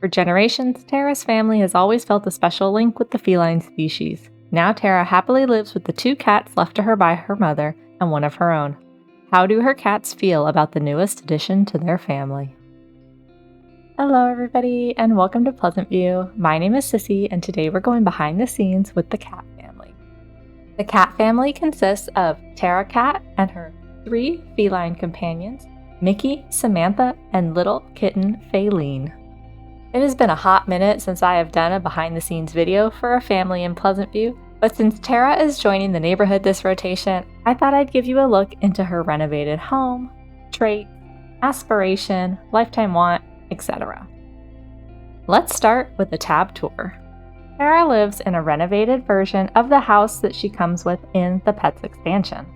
For generations, Tara's family has always felt a special link with the feline species. Now Tara happily lives with the 2 cats left to her by her mother and one of her own. How do her cats feel about the newest addition to their family? Hello everybody, and welcome to Pleasantview. My name is Sissy, and today we're going behind the scenes with the cat family. The cat family consists of Tara cat and her 3 feline companions, Mickey, Samantha, and little kitten Faline. It has been a hot minute since I have done a behind-the-scenes video for a family in Pleasantview, but since Tara is joining the neighborhood this rotation, I thought I'd give you a look into her renovated home, traits, aspiration, lifetime want, etc. Let's start with a tab tour. Tara lives in a renovated version of the house that she comes with in the Pets expansion.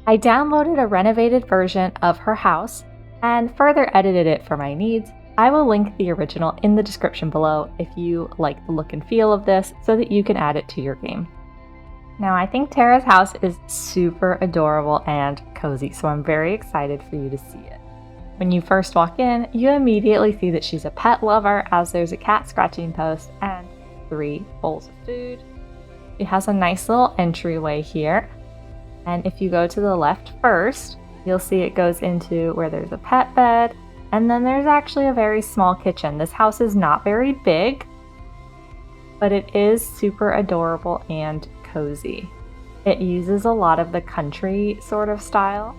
I downloaded a renovated version of her house and further edited it for my needs. I will link the original in the description below if you like the look and feel of this so that you can add it to your game. Now I think Tara's house is super adorable and cozy, so I'm very excited for you to see it. When you first walk in, you immediately see that she's a pet lover as there's a cat scratching post and 3 bowls of food. She has a nice little entryway here, and if you go to the left first, you'll see it goes into where there's a pet bed. And then there's actually a very small kitchen. This house is not very big, but it is super adorable and cozy. It uses a lot of the country sort of style.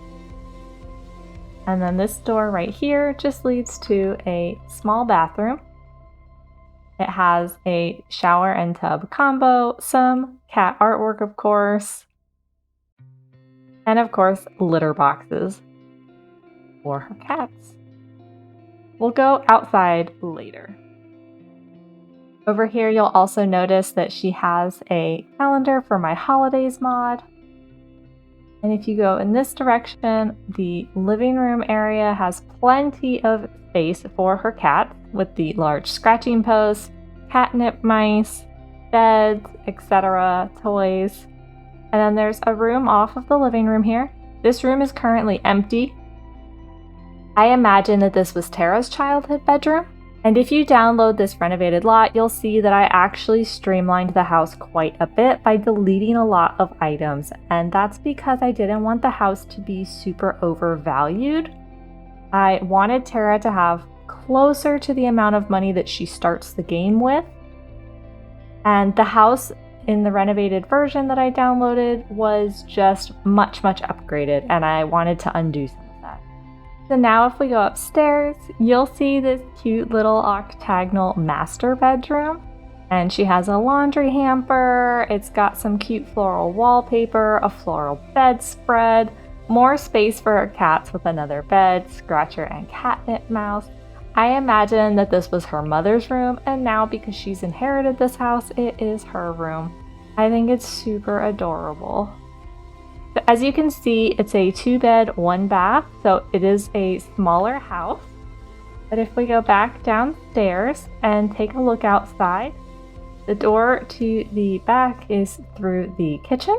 And then this door right here just leads to a small bathroom. It has a shower and tub combo, some cat artwork of course, and of course litter boxes for her cats. We'll go outside later. Over here, you'll also notice that she has a calendar for my holidays mod. And if you go in this direction, the living room area has plenty of space for her cats with the large scratching post, catnip mice, beds, etc., toys. And then there's a room off of the living room here. This room is currently empty. I imagine that this was Tara's childhood bedroom, and if you download this renovated lot, you'll see that I actually streamlined the house quite a bit by deleting a lot of items, and that's because I didn't want the house to be super overvalued. I wanted Tara to have closer to the amount of money that she starts the game with, and the house in the renovated version that I downloaded was just much upgraded, and I wanted to undo some. So now if we go upstairs, you'll see this cute little octagonal master bedroom. And she has a laundry hamper, it's got some cute floral wallpaper, a floral bedspread, more space for her cats with another bed, scratcher, and catnip mouse. I imagine that this was her mother's room, and now because she's inherited this house, it is her room. I think it's super adorable. So as you can see, it's a 2-bed, 1-bath, so it is a smaller house. But if we go back downstairs and take a look outside, the door to the back is through the kitchen.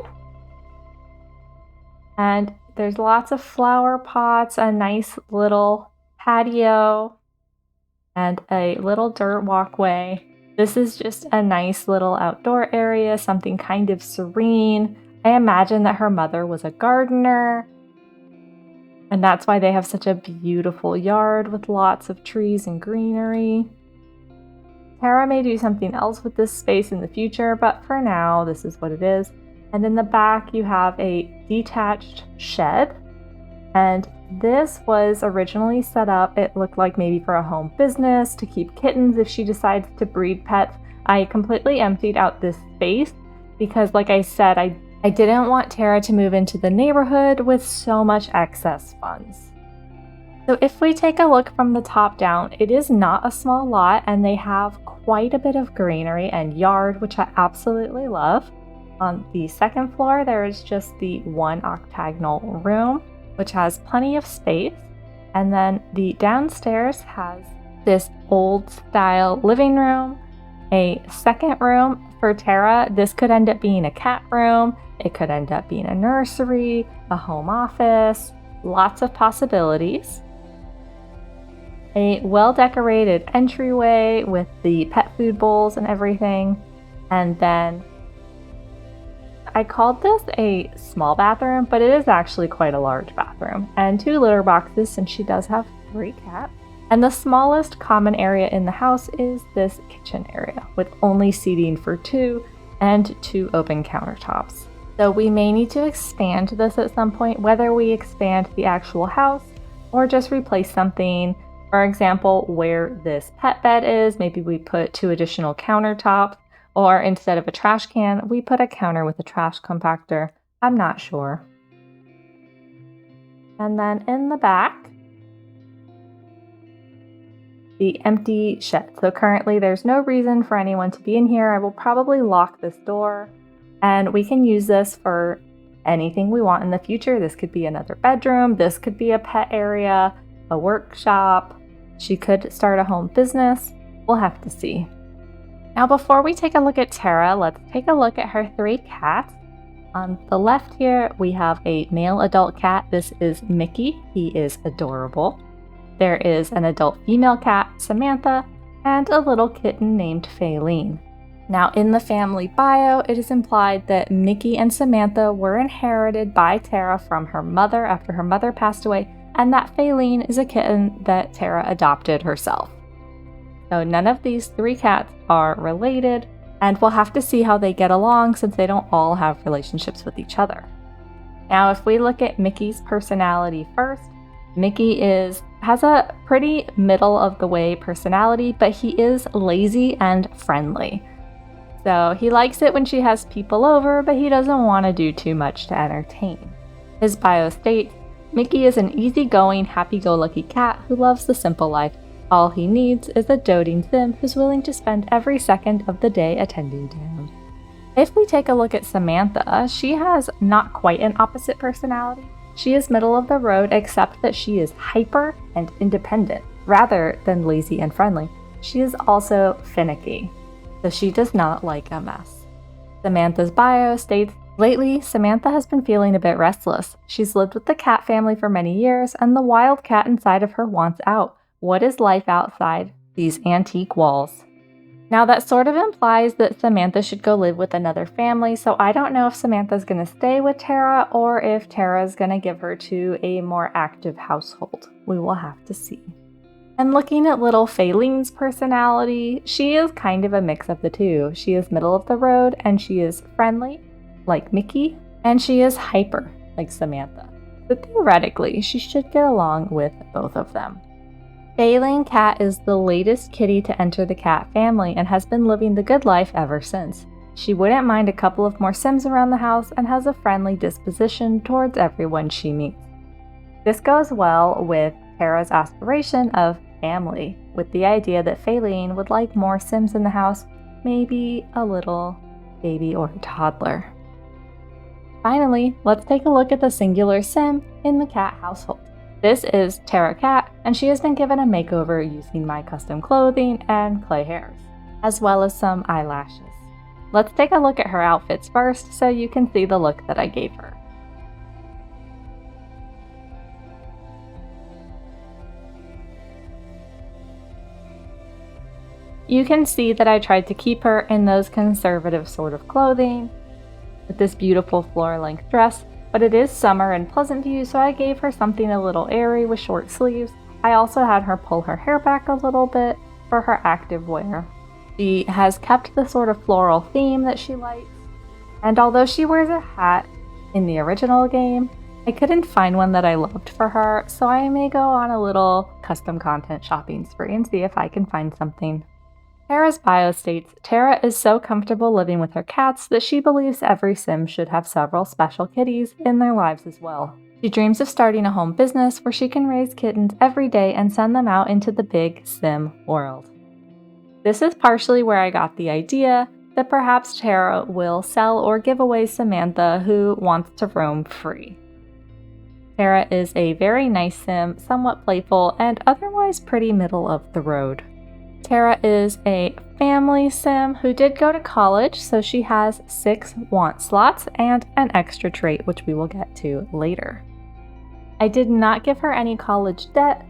And there's lots of flower pots, a nice little patio, and a little dirt walkway. This is just a nice little outdoor area, something kind of serene. I imagine that her mother was a gardener, and that's why they have such a beautiful yard with lots of trees and greenery. Tara may do something else with this space in the future, but for now, this is what it is. And in the back, you have a detached shed, and this was originally set up, it looked like maybe for a home business to keep kittens if she decides to breed pets. I completely emptied out this space because, like I said, I didn't want Tara to move into the neighborhood with so much excess funds. So if we take a look from the top down, it is not a small lot and they have quite a bit of greenery and yard, which I absolutely love. On the second floor, there is just the 1 octagonal room, which has plenty of space. And then the downstairs has this old style living room, a second room for Tara. This could end up being a cat room. It could end up being a nursery, a home office, lots of possibilities. a well-decorated entryway with the pet food bowls and everything. And then I called this a small bathroom, but it is actually quite a large bathroom. And 2 litter boxes since she does have 3 cats. And the smallest common area in the house is this kitchen area with only seating for 2 and 2 open countertops. So we may need to expand this at some point, whether we expand the actual house or just replace something. For example, where this pet bed is, maybe we put 2 additional countertops, or instead of a trash can, we put a counter with a trash compactor. I'm not sure. And then in the back, the empty shed. So currently there's no reason for anyone to be in here. I will probably lock this door, and we can use this for anything we want in the future. This could be another bedroom. This could be a pet area, a workshop. She could start a home business. We'll have to see. Now, before we take a look at Tara, let's take a look at her 3 cats. On the left here, we have a male adult cat. This is Mickey. He is adorable. There is an adult female cat, Samantha, and a little kitten named Faline. Now, in the family bio, it is implied that Mickey and Samantha were inherited by Tara from her mother after her mother passed away, and that Faline is a kitten that Tara adopted herself. So none of these 3 cats are related, and we'll have to see how they get along since they don't all have relationships with each other. Now, if we look at Mickey's personality first, Mickey has a pretty middle of the way personality, but he is lazy and friendly. So he likes it when she has people over, but he doesn't want to do too much to entertain. His bio states, Mickey is an easygoing, happy-go-lucky cat who loves the simple life. All he needs is a doting sim who's willing to spend every second of the day attending to him. If we take a look at Samantha, she has not quite an opposite personality. She is middle of the road, except that she is hyper and independent, rather than lazy and friendly. She is also finicky, so she does not like a mess. Samantha's bio states, lately, Samantha has been feeling a bit restless. She's lived with the cat family for many years, and the wild cat inside of her wants out. What is life outside these antique walls? Now that sort of implies that Samantha should go live with another family, so I don't know if Samantha's going to stay with Tara or if Tara's going to give her to a more active household. We will have to see. And looking at little Faline's personality, she is kind of a mix of the two. She is middle of the road, and she is friendly, like Mickey, and she is hyper, like Samantha. So theoretically, she should get along with both of them. Faline Cat is the latest kitty to enter the cat family and has been living the good life ever since. She wouldn't mind a couple of more Sims around the house and has a friendly disposition towards everyone she meets. This goes well with Tara's aspiration of family, with the idea that Faline would like more Sims in the house, maybe a little baby or toddler. Finally, let's take a look at the singular Sim in the cat household. This is Tara Cat, and she has been given a makeover using my custom clothing and clay hairs, as well as some eyelashes. Let's take a look at her outfits first so you can see the look that I gave her. You can see that I tried to keep her in those conservative sort of clothing with this beautiful floor-length dress. But it is summer in Pleasantview, so I gave her something a little airy with short sleeves. I also had her pull her hair back a little bit for her active wear. She has kept the sort of floral theme that she likes, and although she wears a hat in the original game, I couldn't find one that I loved for her, so I may go on a little custom content shopping spree and see if I can find something. Tara's bio states, Tara is so comfortable living with her cats that she believes every Sim should have several special kitties in their lives as well. She dreams of starting a home business where she can raise kittens every day and send them out into the big Sim world. This is partially where I got the idea that perhaps Tara will sell or give away Samantha, who wants to roam free. Tara is a very nice Sim, somewhat playful, and otherwise pretty middle of the road. Tara is a family Sim who did go to college, so she has 6 want slots and an extra trait, which we will get to later. I did not give her any college debt,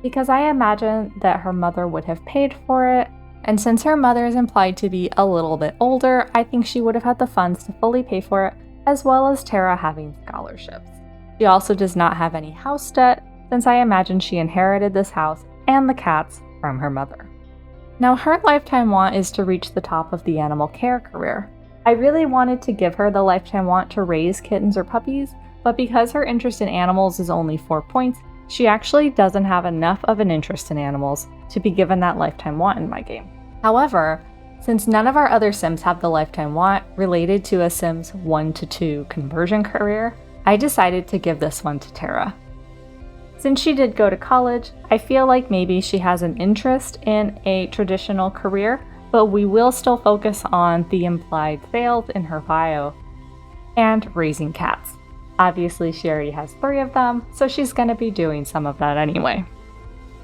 because I imagine that her mother would have paid for it, and since her mother is implied to be a little bit older, I think she would have had the funds to fully pay for it, as well as Tara having scholarships. She also does not have any house debt, since I imagine she inherited this house and the cats from her mother. Now, her lifetime want is to reach the top of the animal care career. I really wanted to give her the lifetime want to raise kittens or puppies, but because her interest in animals is only 4 points, she actually doesn't have enough of an interest in animals to be given that lifetime want in my game. However, since none of our other Sims have the lifetime want related to a Sims 1 to 2 conversion career, I decided to give this one to Tara. Since she did go to college, I feel like maybe she has an interest in a traditional career, but we will still focus on the implied sales in her bio and raising cats. Obviously, she already has 3 of them, so she's going to be doing some of that anyway.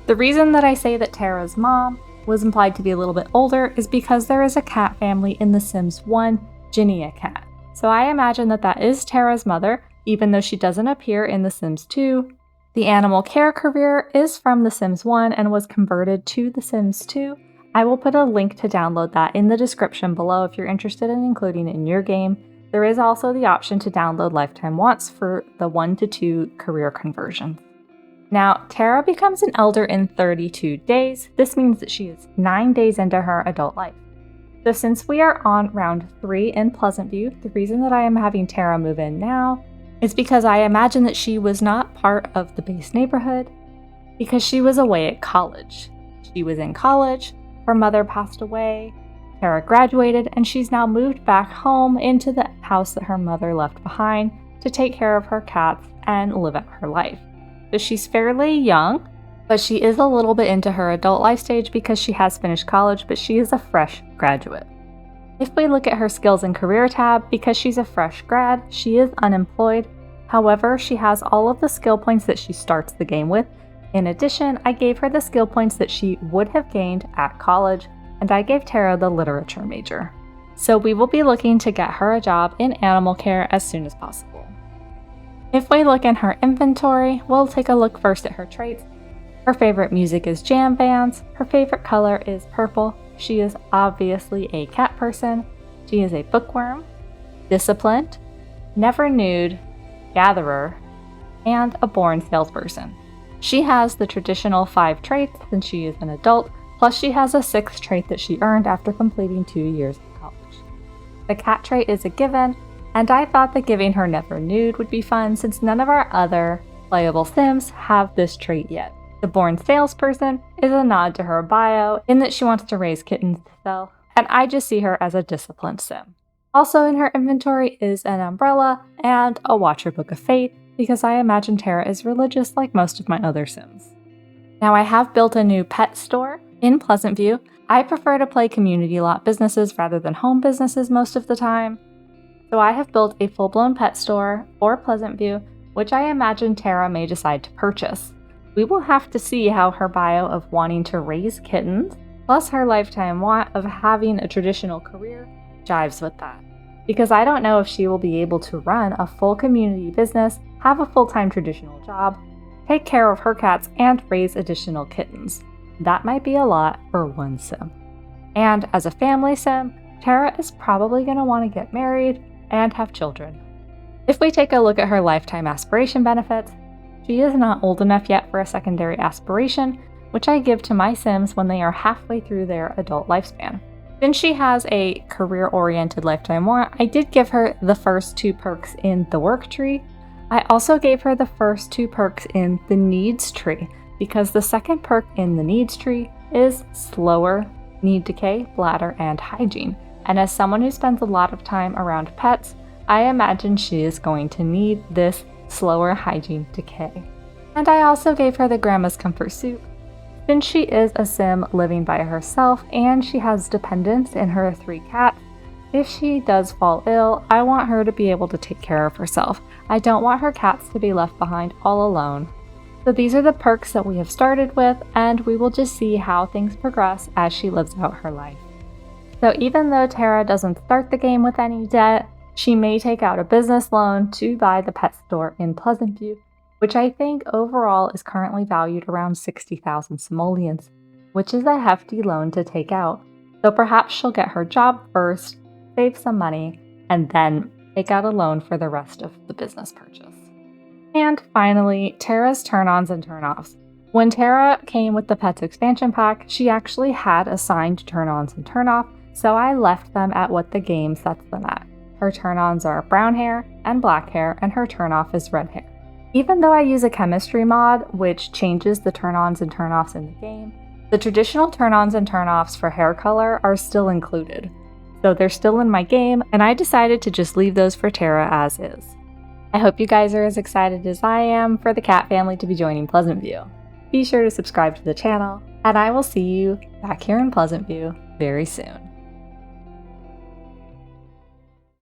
The reason that I say that Tara's mom was implied to be a little bit older is because there is a cat family in The Sims 1, Ginny a cat. So I imagine that that is Tara's mother, even though she doesn't appear in The Sims 2. The animal care career is from The Sims 1 and was converted to The Sims 2. I will put a link to download that in the description below if you're interested in including it in your game. There is also the option to download lifetime wants for the 1 to 2 career conversion. Now, Tara becomes an elder in 32 days. This means that she is 9 days into her adult life. So since we are on round 3 in Pleasantview, the reason that I am having Tara move in now is because I imagine that she was not part of the base neighborhood because she was away at college. She was in college, her mother passed away, Tara graduated, and she's now moved back home into the house that her mother left behind to take care of her cats and live out her life. So she's fairly young, but she is a little bit into her adult life stage because she has finished college, but she is a fresh graduate. If we look at her skills and career tab, because she's a fresh grad, she is unemployed. However, she has all of the skill points that she starts the game with. In addition, I gave her the skill points that she would have gained at college, and I gave Tara the literature major. So we will be looking to get her a job in animal care as soon as possible. If we look in her inventory, we'll take a look first at her traits. Her favorite music is jam bands. Her favorite color is purple. She is obviously a cat person. She is a bookworm, disciplined, never nude, gatherer, and a born salesperson. She has the traditional 5 traits since she is an adult, plus she has a 6th trait that she earned after completing 2 years of college. The cat trait is a given, and I thought that giving her never nude would be fun since none of our other playable Sims have this trait yet. The born salesperson is a nod to her bio in that she wants to raise kittens to sell, and I just see her as a disciplined Sim. Also in her inventory is an umbrella and a Watcher Book of Fate because I imagine Tara is religious like most of my other Sims. Now I have built a new pet store in Pleasantview. I prefer to play community lot businesses rather than home businesses most of the time. So I have built a full-blown pet store for Pleasantview, which I imagine Tara may decide to purchase. We will have to see how her bio of wanting to raise kittens, plus her lifetime want of having a traditional career, jives with that. Because I don't know if she will be able to run a full community business, have a full-time traditional job, take care of her cats, and raise additional kittens. That might be a lot for one Sim. And as a family Sim, Tara is probably going to want to get married and have children. If we take a look at her lifetime aspiration benefits, she is not old enough yet for a secondary aspiration, which I give to my Sims when they are halfway through their adult lifespan. Since she has a career-oriented lifetime want, I did give her the first 2 perks in the work tree. I also gave her the first 2 perks in the needs tree, because the second perk in the needs tree is slower need decay, bladder, and hygiene. And as someone who spends a lot of time around pets, I imagine she is going to need this slower hygiene decay. And I also gave her the Grandma's Comfort Soup. Since she is a Sim living by herself and she has dependents in her 3 cats, if she does fall ill, I want her to be able to take care of herself. I don't want her cats to be left behind all alone. So these are the perks that we have started with, and we will just see how things progress as she lives out her life. So even though Tara doesn't start the game with any debt, she may take out a business loan to buy the pet store in Pleasantview, which I think overall is currently valued around 60,000 simoleons, which is a hefty loan to take out. So perhaps she'll get her job first, save some money, and then take out a loan for the rest of the business purchase. And finally, Tara's turn-ons and turn-offs. When Tara came with the Pets expansion pack, she actually had assigned turn-ons and turn-off, so I left them at what the game sets them at. Her turn-ons are brown hair and black hair, and her turn-off is red hair. Even though I use a chemistry mod, which changes the turn-ons and turn-offs in the game, the traditional turn-ons and turn-offs for hair color are still included. So they're still in my game, and I decided to just leave those for Tara as is. I hope you guys are as excited as I am for the cat family to be joining Pleasantview. Be sure to subscribe to the channel, and I will see you back here in Pleasantview very soon.